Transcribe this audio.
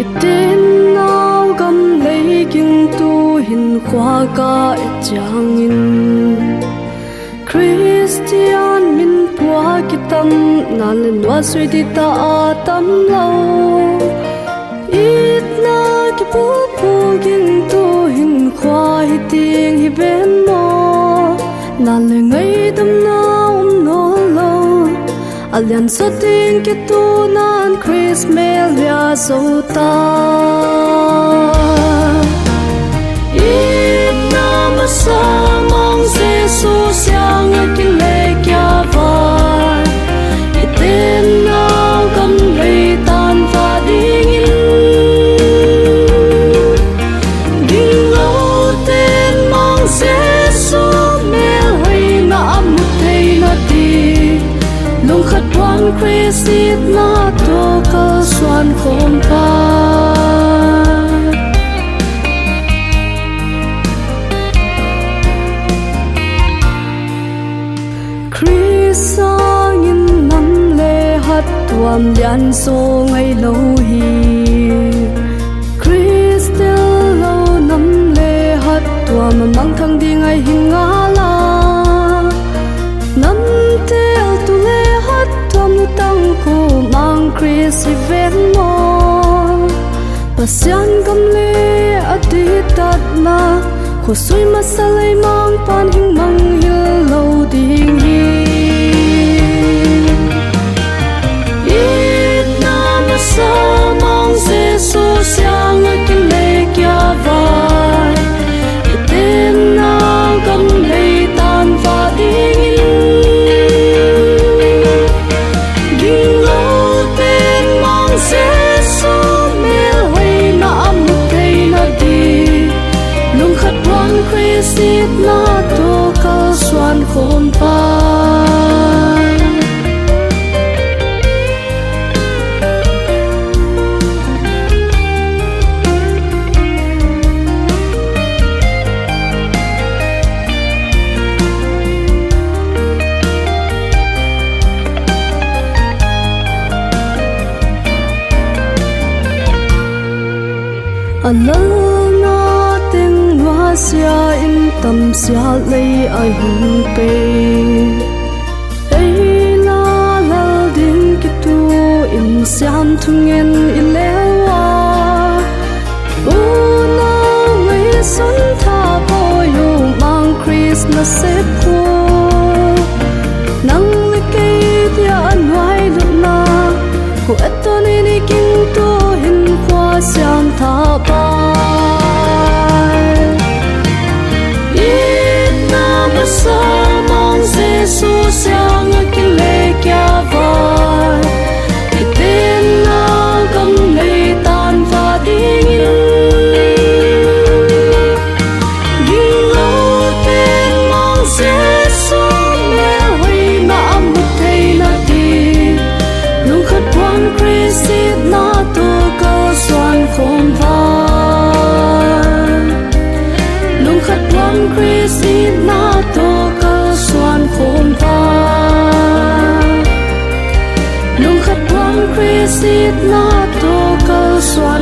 Itin ngao gam lấy kinh tu hin khoa ca chang in Christian min pua kitam na len wa sui di ta tam lo it na ki pu pu kinh tu hin khoa hi ting hi ben mo na le ngai dam na no lo alian so ting ki tu nan Chris melia so ta in nam sa mong Giêsu siang kin le kya vai iten nao kam lei tan va ding in ding lo ten mong Giêsu mel hoi na mu thei na ti lung khat wan Christ na to ka swan khom pa sang in nam le hat tuam lian so ngai lo hi Crystal lo nam le hat tuam mang thang ding ai hinga la nam tel tu le hat tuam tang ko mang Chris ven mo pasyan gam le ati tat na ko sui masalai mang pan hing mang hil lo ding hi sa mong Giêsu siang kin le kya vai iten na gam lei tan va ding in ding lo ten mong Giêsu mel hoi na mu thei na di lung khat wan Christ na to ka swan khom pa alal na ting wa sia in tam sia lei ai hung pe ei la lal ding ki tu in siam thung en ilewa u na mai sun tha po yu mang Chris na sep ko nang le ke dia an wai lu na ku atoni ni king tu hin kwa siam tha pa sa mong Giêsu siang kin le kya vai iten na gam lei tan va ding in ding lo ten mong Giêsu mel hoi na mu thei na ti lung khat wan Christ na to ka swan khom va lung khat wan Christ na to ka swan khom pa lung khat wan Christ na to ka swan